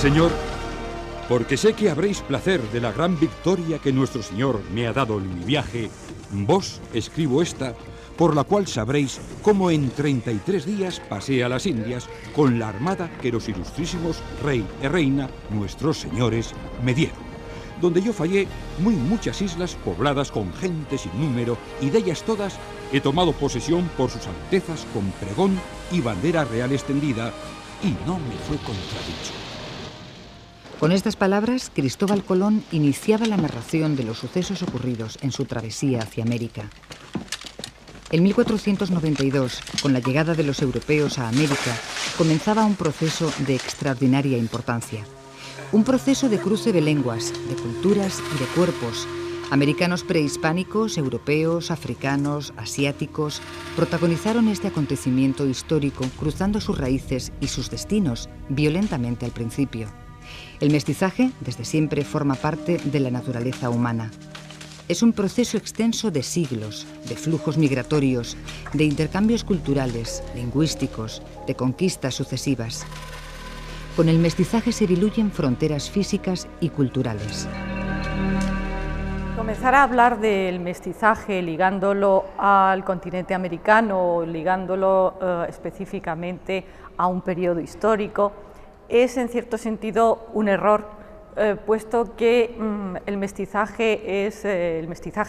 Señor, porque sé que habréis placer de la gran victoria que nuestro Señor me ha dado en mi viaje, vos escribo esta, por la cual sabréis cómo en 33 días pasé a las Indias con la armada que los ilustrísimos rey y reina, nuestros señores, me dieron, donde yo fallé muy muchas islas pobladas con gente sin número, y de ellas todas he tomado posesión por sus altezas con pregón y bandera real extendida, y no me fue contradicho. Con estas palabras, Cristóbal Colón iniciaba la narración de los sucesos ocurridos en su travesía hacia América. En 1492, con la llegada de los europeos a América, comenzaba un proceso de extraordinaria importancia. Un proceso de cruce de lenguas, de culturas y de cuerpos. Americanos prehispánicos, europeos, africanos, asiáticos, protagonizaron este acontecimiento histórico cruzando sus raíces y sus destinos violentamente al principio. El mestizaje, desde siempre, forma parte de la naturaleza humana. Es un proceso extenso de siglos, de flujos migratorios, de intercambios culturales, lingüísticos, de conquistas sucesivas. Con el mestizaje se diluyen fronteras físicas y culturales. Comenzar a hablar del mestizaje ligándolo al continente americano, ligándolo específicamente a un periodo histórico, es en cierto sentido un error, puesto que el mestizaje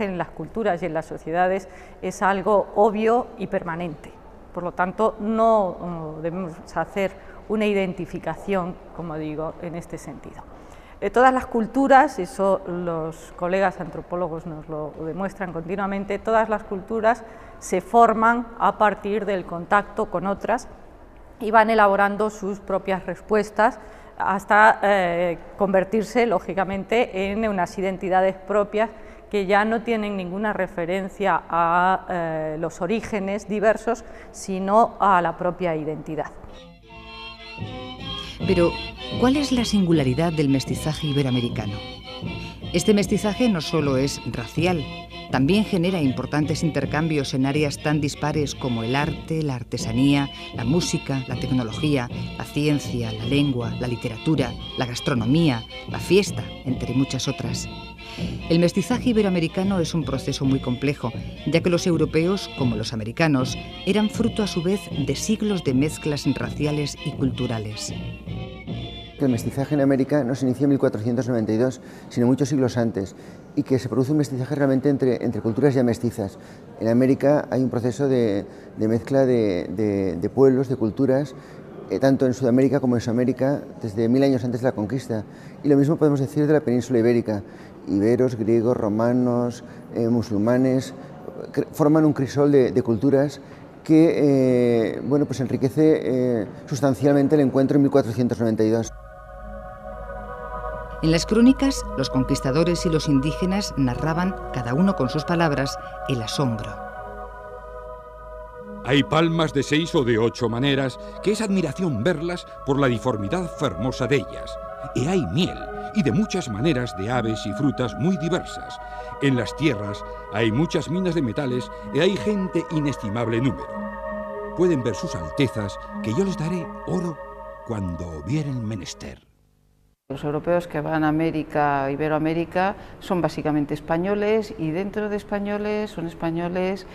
en las culturas y en las sociedades es algo obvio y permanente. Por lo tanto, no debemos hacer una identificación, como digo, en este sentido. Todas las culturas, eso los colegas antropólogos nos lo demuestran continuamente, todas las culturas se forman a partir del contacto con otras y van elaborando sus propias respuestas hasta convertirse, lógicamente, en unas identidades propias que ya no tienen ninguna referencia a los orígenes diversos, sino a la propia identidad. Pero, ¿cuál es la singularidad del mestizaje iberoamericano? Este mestizaje no solo es racial, también genera importantes intercambios en áreas tan dispares como el arte, la artesanía, la música, la tecnología, la ciencia, la lengua, la literatura, la gastronomía, la fiesta, entre muchas otras. El mestizaje iberoamericano es un proceso muy complejo, ya que los europeos, como los americanos, eran fruto a su vez de siglos de mezclas raciales y culturales. El mestizaje en América no se inició en 1492, sino muchos siglos antes, y que se produce un mestizaje realmente entre culturas ya mestizas. En América hay un proceso de mezcla de pueblos, de culturas, tanto en Sudamérica como en Mesoamérica, desde 1000 años antes de la conquista. Y lo mismo podemos decir de la península ibérica. Iberos, griegos, romanos, musulmanes, forman un crisol de culturas que bueno, pues enriquece sustancialmente el encuentro en 1492. En las crónicas, los conquistadores y los indígenas narraban, cada uno con sus palabras, el asombro. Hay palmas de 6 o de 8 maneras, que es admiración verlas por la diformidad fermosa de ellas. Y hay miel, y de muchas maneras de aves y frutas muy diversas. En las tierras hay muchas minas de metales, y hay gente inestimable número. Pueden ver sus altezas, que yo les daré oro cuando vieren menester. Los europeos que van a América, Iberoamérica, son básicamente españoles, y dentro de españoles son españoles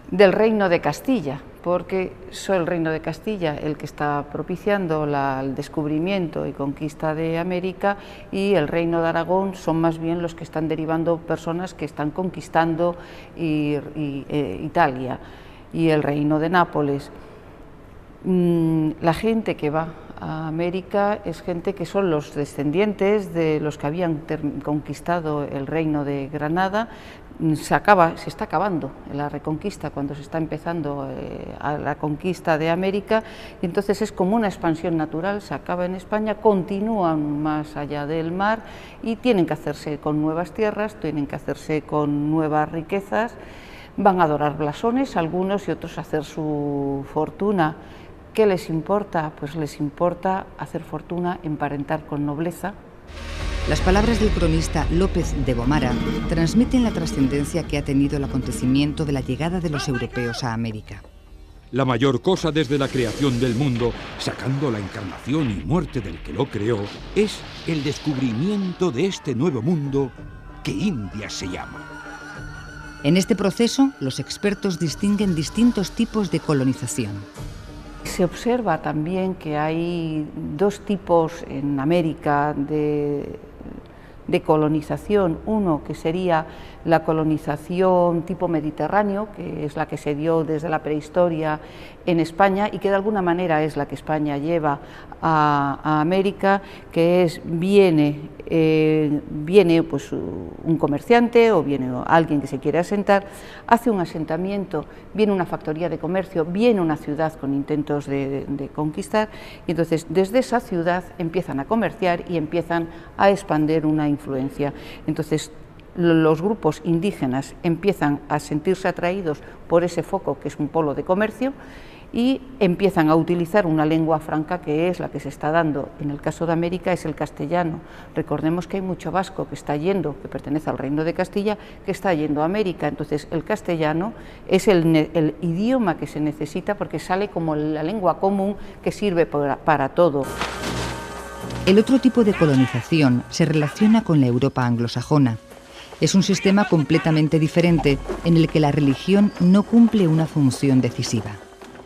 del Reino de Castilla, porque es el Reino de Castilla el que está propiciando el descubrimiento y conquista de América, y el Reino de Aragón son más bien los que están derivando personas que están conquistando Italia, y el Reino de Nápoles. La gente que va a América es gente que son los descendientes de los que habían conquistado el Reino de Granada. Se está acabando la Reconquista cuando se está empezando a la conquista de América, y entonces es como una expansión natural, se acaba en España, continúan más allá del mar y tienen que hacerse con nuevas tierras, tienen que hacerse con nuevas riquezas, van a adorar blasones algunos y otros a hacer su fortuna. ¿Qué les importa? Pues les importa hacer fortuna, emparentar con nobleza. Las palabras del cronista López de Gomara transmiten la trascendencia que ha tenido el acontecimiento de la llegada de los europeos a América. la mayor cosa desde la creación del mundo, sacando la encarnación y muerte del que lo creó, es el descubrimiento de este nuevo mundo que India se llama. En este proceso, los expertos distinguen distintos tipos de colonización. Se observa también que hay dos tipos en América de colonización. Uno que sería la colonización tipo mediterráneo, que es la que se dio desde la prehistoria en España y que de alguna manera es la que España lleva a América, que es viene pues un comerciante o viene alguien que se quiere asentar, hace un asentamiento, viene una factoría de comercio, viene una ciudad con intentos de conquistar, y entonces desde esa ciudad empiezan a comerciar y empiezan a expandir una influencia. Entonces los grupos indígenas empiezan a sentirse atraídos por ese foco que es un polo de comercio y empiezan a utilizar una lengua franca que es la que se está dando. En el caso de América es el castellano. Recordemos que hay mucho vasco que está yendo, que pertenece al Reino de Castilla, que está yendo a América. Entonces el castellano es el idioma que se necesita porque sale como la lengua común que sirve para todo. El otro tipo de colonización se relaciona con la Europa anglosajona. Es un sistema completamente diferente en el que la religión no cumple una función decisiva.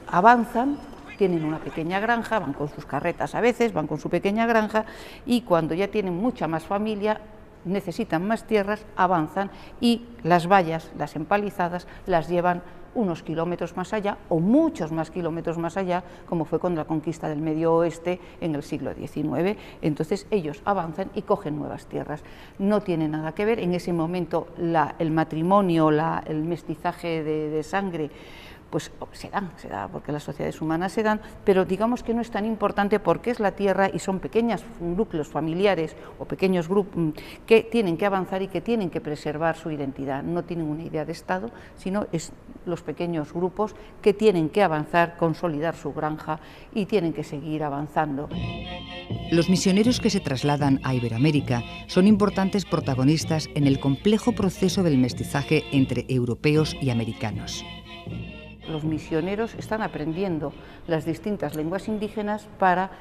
Avanzan, tienen una pequeña granja, van con sus carretas a veces, van con su pequeña granja y cuando ya tienen mucha más familia, necesitan más tierras, avanzan y las vallas, las empalizadas, las llevan unos kilómetros más allá o muchos más kilómetros más allá, como fue con la conquista del Medio Oeste en el siglo XIX. Entonces ellos avanzan y cogen nuevas tierras. No tiene nada que ver, en ese momento el matrimonio, el mestizaje de sangre, pues se da porque las sociedades humanas se dan, pero digamos que no es tan importante porque es la tierra y son pequeños núcleos familiares o pequeños grupos que tienen que avanzar y que tienen que preservar su identidad. No tienen una idea de Estado, sino es los pequeños grupos que tienen que avanzar, consolidar su granja y tienen que seguir avanzando. Los misioneros que se trasladan a Iberoamérica son importantes protagonistas en el complejo proceso del mestizaje entre europeos y americanos. Los misioneros están aprendiendo las distintas lenguas indígenas para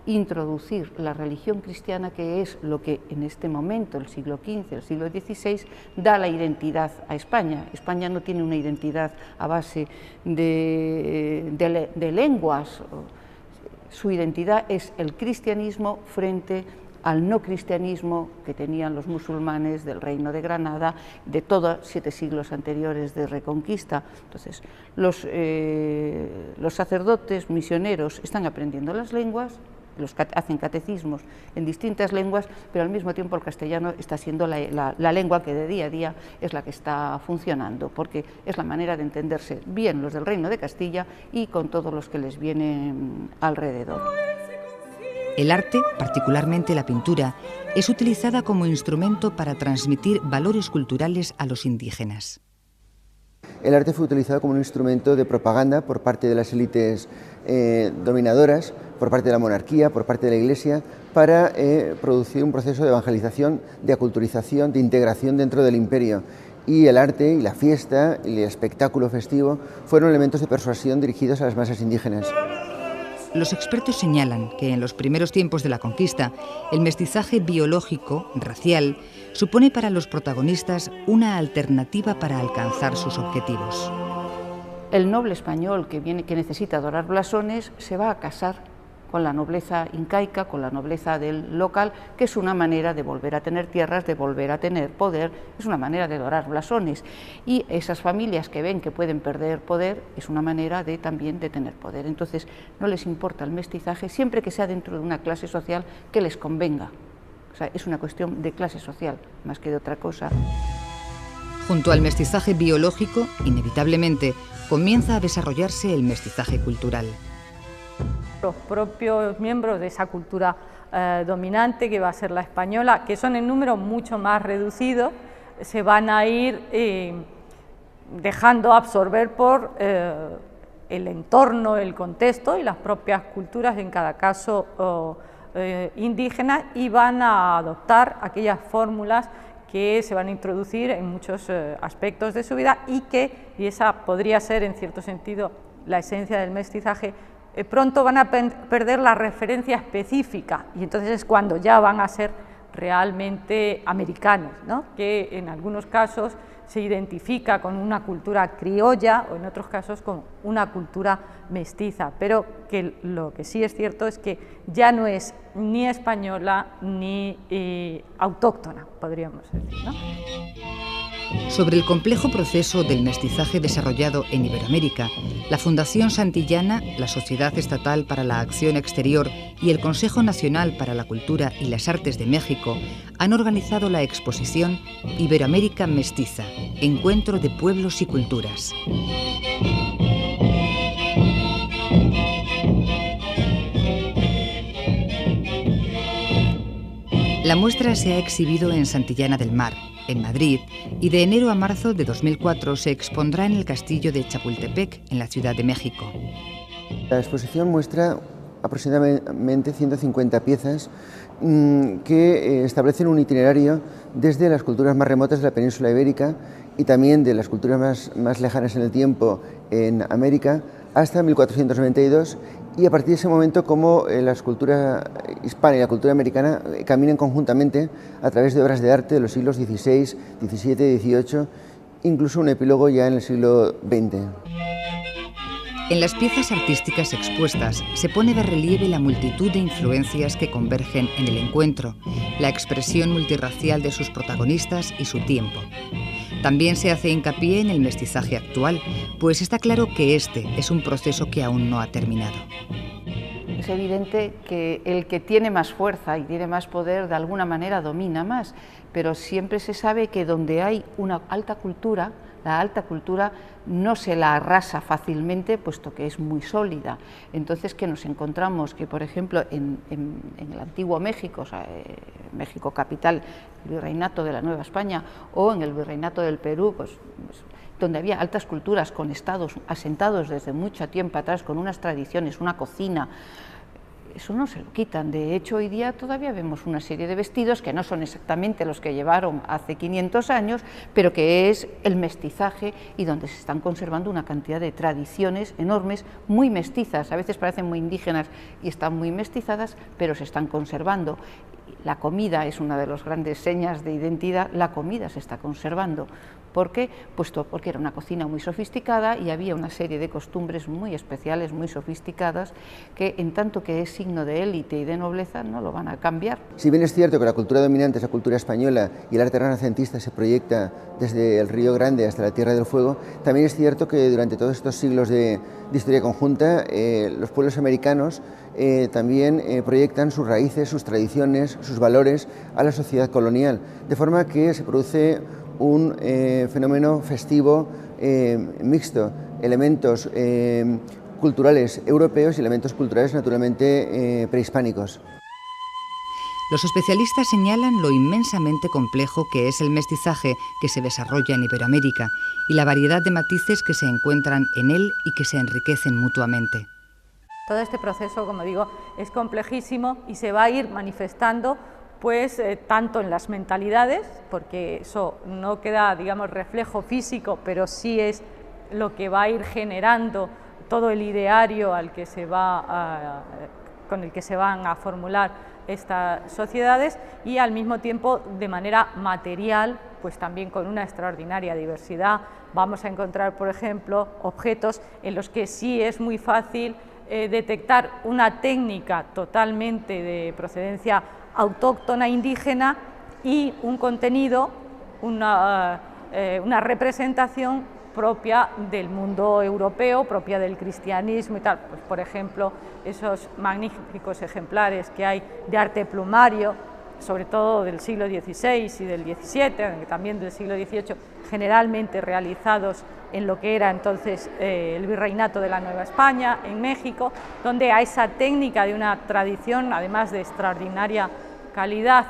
introducir la religión cristiana, que es lo que en este momento, el siglo XV, el siglo XVI, da la identidad a España. España no tiene una identidad a base de lenguas. Su identidad es el cristianismo frente al no cristianismo que tenían los musulmanes del Reino de Granada, de todos 7 siglos anteriores de Reconquista. Entonces, los sacerdotes misioneros están aprendiendo las lenguas, hacen catecismos en distintas lenguas, pero al mismo tiempo el castellano está siendo la lengua que de día a día es la que está funcionando, porque es la manera de entenderse bien los del Reino de Castilla y con todos los que les vienen alrededor. El arte, particularmente la pintura, es utilizada como instrumento para transmitir valores culturales a los indígenas. El arte fue utilizado como un instrumento de propaganda por parte de las élites dominadoras, por parte de la monarquía, por parte de la Iglesia, para producir un proceso de evangelización, de aculturización, de integración dentro del imperio. Y el arte y la fiesta y el espectáculo festivo fueron elementos de persuasión dirigidos a las masas indígenas. Los expertos señalan que en los primeros tiempos de la conquista, el mestizaje biológico, racial, supone para los protagonistas una alternativa para alcanzar sus objetivos. El noble español que necesita adorar blasones se va a casar con la nobleza incaica, con la nobleza del local, que es una manera de volver a tener tierras, de volver a tener poder, es una manera de adorar blasones. Y esas familias que ven que pueden perder poder, es una manera también de tener poder. Entonces, no les importa el mestizaje, siempre que sea dentro de una clase social que les convenga. O sea, es una cuestión de clase social, más que de otra cosa. Junto al mestizaje biológico, inevitablemente, comienza a desarrollarse el mestizaje cultural. Los propios miembros de esa cultura dominante, que va a ser la española, que son en número mucho más reducido, se van a ir dejando absorber por el entorno, el contexto y las propias culturas, en cada caso indígenas, y van a adoptar aquellas fórmulas que se van a introducir en muchos aspectos de su vida y esa podría ser, en cierto sentido, la esencia del mestizaje, pronto van a perder la referencia específica y entonces es cuando ya van a ser realmente americanos, ¿no? Que en algunos casos se identifica con una cultura criolla o en otros casos con una cultura mestiza, pero que lo que sí es cierto es que ya no es ni española ni autóctona, podríamos decir, ¿no? Sobre el complejo proceso del mestizaje desarrollado en Iberoamérica, la Fundación Santillana, la Sociedad Estatal para la Acción Exterior y el Consejo Nacional para la Cultura y las Artes de México han organizado la exposición Iberoamérica Mestiza, Encuentro de Pueblos y Culturas. La muestra se ha exhibido en Santillana del Mar, en Madrid, y de enero a marzo de 2004 se expondrá en el Castillo de Chapultepec, en la Ciudad de México. La exposición muestra aproximadamente 150 piezas que establecen un itinerario desde las culturas más remotas de la península ibérica y también de las culturas más lejanas en el tiempo en América hasta 1492, y a partir de ese momento cómo la cultura hispana y la cultura americana caminan conjuntamente a través de obras de arte de los siglos XVI, XVII, XVIII, incluso un epílogo ya en el siglo XX. En las piezas artísticas expuestas se pone de relieve la multitud de influencias que convergen en el encuentro, la expresión multirracial de sus protagonistas y su tiempo. También se hace hincapié en el mestizaje actual, pues está claro que este es un proceso que aún no ha terminado. Es evidente que el que tiene más fuerza y tiene más poder de alguna manera domina más, pero siempre se sabe que donde hay una alta cultura, la alta cultura no se la arrasa fácilmente, puesto que es muy sólida. Entonces, que nos encontramos que, por ejemplo, en el antiguo México, o sea, México capital, el virreinato de la Nueva España, o en el virreinato del Perú, pues donde había altas culturas con estados asentados desde mucho tiempo atrás, con unas tradiciones, una cocina, eso no se lo quitan. De hecho, hoy día todavía vemos una serie de vestidos que no son exactamente los que llevaron hace 500 años, pero que es el mestizaje y donde se están conservando una cantidad de tradiciones enormes, muy mestizas, a veces parecen muy indígenas y están muy mestizadas, pero se están conservando. La comida es una de las grandes señas de identidad, la comida se está conservando. ¿Por qué? Puesto porque era una cocina muy sofisticada y había una serie de costumbres muy especiales, muy sofisticadas, que en tanto que es signo de élite y de nobleza no lo van a cambiar. Si bien es cierto que la cultura dominante es la cultura española y el arte renacentista se proyecta desde el Río Grande hasta la Tierra del Fuego, también es cierto que durante todos estos siglos de historia conjunta, los pueblos americanos también proyectan sus raíces, sus tradiciones, sus valores a la sociedad colonial, de forma que se produce un fenómeno festivo mixto, elementos culturales europeos y elementos culturales naturalmente prehispánicos. Los especialistas señalan lo inmensamente complejo que es el mestizaje que se desarrolla en Iberoamérica y la variedad de matices que se encuentran en él y que se enriquecen mutuamente. Todo este proceso, como digo, es complejísimo y se va a ir manifestando pues tanto en las mentalidades, porque eso no queda, digamos, reflejo físico, pero sí es lo que va a ir generando todo el ideario al que con el que se van a formular estas sociedades, y al mismo tiempo de manera material, pues también con una extraordinaria diversidad. Vamos a encontrar, por ejemplo, objetos en los que sí es muy fácil detectar una técnica totalmente de procedencia autóctona indígena y un contenido, una representación propia del mundo europeo, propia del cristianismo y tal. Pues, por ejemplo, esos magníficos ejemplares que hay de arte plumario, sobre todo del siglo XVI y del XVII, también del siglo XVIII, generalmente realizados en lo que era entonces el virreinato de la Nueva España, en México, donde a esa técnica de una tradición, además de extraordinaria calidad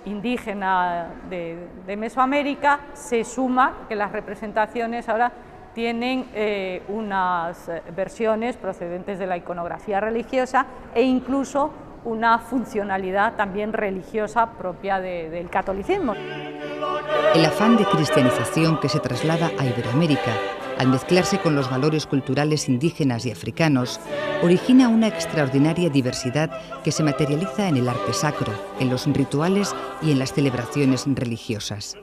indígena de Mesoamérica, se suma que las representaciones ahora tienen unas versiones procedentes de la iconografía religiosa e incluso una funcionalidad también religiosa propia del catolicismo. El afán de cristianización que se traslada a Iberoamérica al mezclarse con los valores culturales indígenas y africanos, origina una extraordinaria diversidad que se materializa en el arte sacro, en los rituales y en las celebraciones religiosas.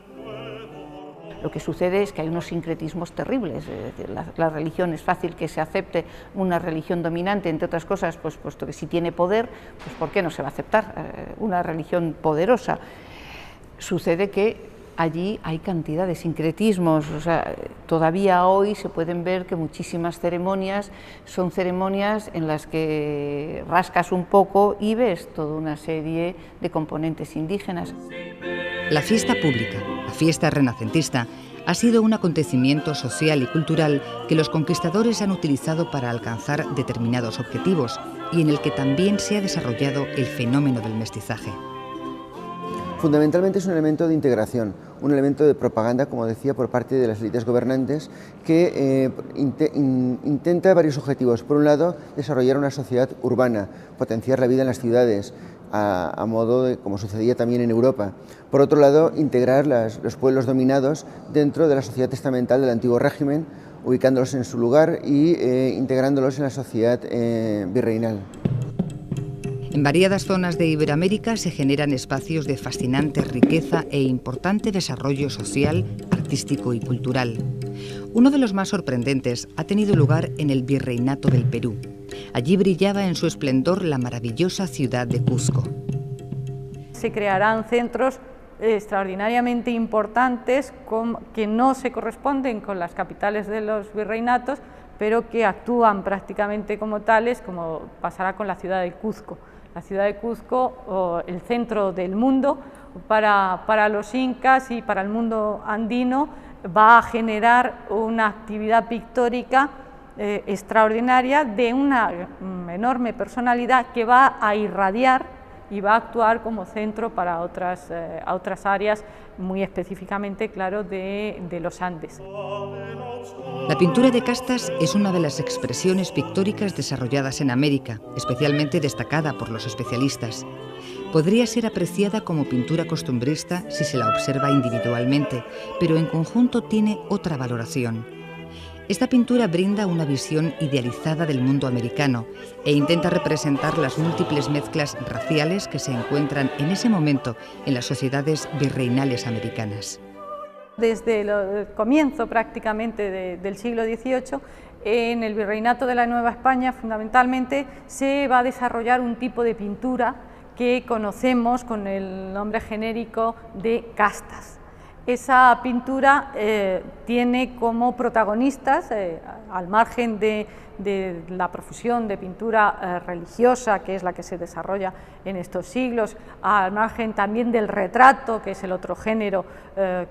Lo que sucede es que hay unos sincretismos terribles. Es decir, la religión es fácil que se acepte una religión dominante, entre otras cosas, pues puesto que si tiene poder, pues ¿por qué no se va a aceptar una religión poderosa? Sucede que allí hay cantidad de sincretismos, o sea, todavía hoy se pueden ver que muchísimas ceremonias son ceremonias en las que rascas un poco y ves toda una serie de componentes indígenas. La fiesta pública, la fiesta renacentista, ha sido un acontecimiento social y cultural que los conquistadores han utilizado para alcanzar determinados objetivos y en el que también se ha desarrollado el fenómeno del mestizaje. Fundamentalmente es un elemento de integración, un elemento de propaganda, como decía, por parte de las élites gobernantes, que intenta varios objetivos. Por un lado, desarrollar una sociedad urbana, potenciar la vida en las ciudades, a modo de como sucedía también en Europa. Por otro lado, integrar los pueblos dominados dentro de la sociedad estamental del antiguo régimen, ubicándolos en su lugar y integrándolos en la sociedad virreinal. En variadas zonas de Iberoamérica se generan espacios de fascinante riqueza e importante desarrollo social, artístico y cultural. Uno de los más sorprendentes ha tenido lugar en el Virreinato del Perú. Allí brillaba en su esplendor la maravillosa ciudad de Cuzco. Se crearán centros extraordinariamente importantes que no se corresponden con las capitales de los virreinatos, pero que actúan prácticamente como tales, como pasará con la ciudad de Cuzco. La ciudad de Cuzco, el centro del mundo para los incas y para el mundo andino, va a generar una actividad pictórica extraordinaria de una enorme personalidad que va a irradiar y va a actuar como centro para otras áreas, muy específicamente, claro, de los Andes. La pintura de castas es una de las expresiones pictóricas desarrolladas en América, especialmente destacada por los especialistas. Podría ser apreciada como pintura costumbrista si se la observa individualmente, pero en conjunto tiene otra valoración. Esta pintura brinda una visión idealizada del mundo americano e intenta representar las múltiples mezclas raciales que se encuentran en ese momento en las sociedades virreinales americanas. Desde el comienzo prácticamente del siglo XVIII, en el Virreinato de la Nueva España fundamentalmente se va a desarrollar un tipo de pintura que conocemos con el nombre genérico de castas. Esa pintura tiene como protagonistas, al margen de la profusión de pintura religiosa, que es la que se desarrolla en estos siglos, al margen también del retrato, que es el otro género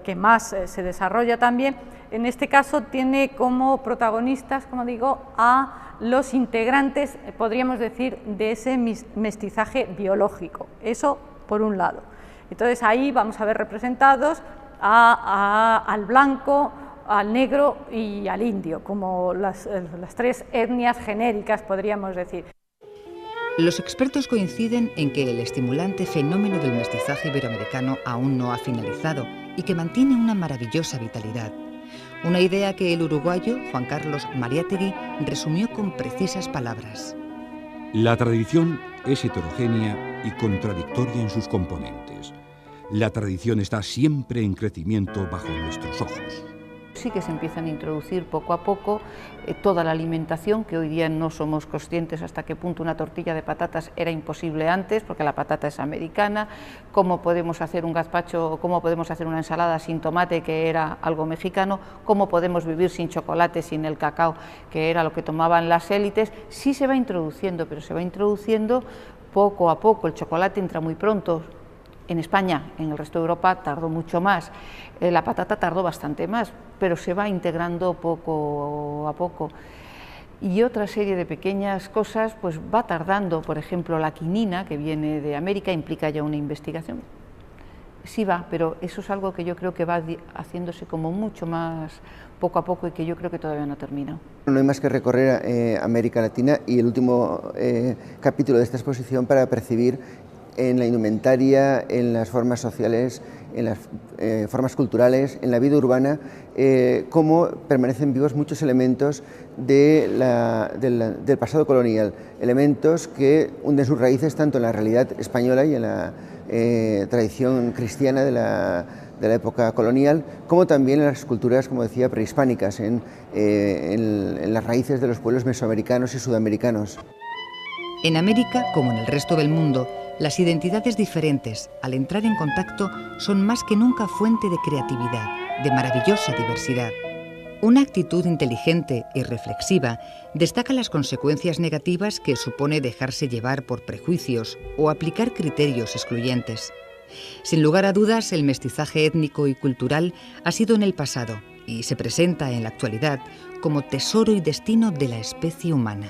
que más se desarrolla también, en este caso tiene como protagonistas, como digo, a los integrantes, podríamos decir, de ese mestizaje biológico. Eso por un lado. Entonces ahí vamos a ver representados al blanco, al negro y al indio, como las tres etnias genéricas, podríamos decir. Los expertos coinciden en que el estimulante fenómeno del mestizaje iberoamericano aún no ha finalizado y que mantiene una maravillosa vitalidad. Una idea que el uruguayo Juan Carlos Mariátegui resumió con precisas palabras. La tradición es heterogénea y contradictoria en sus componentes. La tradición está siempre en crecimiento bajo nuestros ojos. Sí que se empiezan a introducir poco a poco toda la alimentación, que hoy día no somos conscientes hasta qué punto una tortilla de patatas era imposible antes, porque la patata es americana, cómo podemos hacer un gazpacho, cómo podemos hacer una ensalada sin tomate, que era algo mexicano, cómo podemos vivir sin chocolate, sin el cacao, que era lo que tomaban las élites. Sí se va introduciendo, pero se va introduciendo poco a poco. El chocolate entra muy pronto. En España, en el resto de Europa tardó mucho más, la patata tardó bastante más, pero se va integrando poco a poco. Y otra serie de pequeñas cosas pues va tardando, por ejemplo la quinina, que viene de América, implica ya una investigación. Sí va, pero eso es algo que yo creo que va haciéndose como mucho más poco a poco y que yo creo que todavía no termina. No hay más que recorrer América Latina y el último capítulo de esta exposición para percibir en la indumentaria, en las formas sociales, en las formas culturales, en la vida urbana, cómo permanecen vivos muchos elementos del pasado colonial, elementos que hunden sus raíces tanto en la realidad española y en la tradición cristiana de la época colonial, como también en las culturas, como decía, prehispánicas, en las raíces de los pueblos mesoamericanos y sudamericanos. En América, como en el resto del mundo, las identidades diferentes, al entrar en contacto, son más que nunca fuente de creatividad, de maravillosa diversidad. Una actitud inteligente y reflexiva destaca las consecuencias negativas que supone dejarse llevar por prejuicios o aplicar criterios excluyentes. Sin lugar a dudas, el mestizaje étnico y cultural ha sido en el pasado y se presenta en la actualidad como tesoro y destino de la especie humana.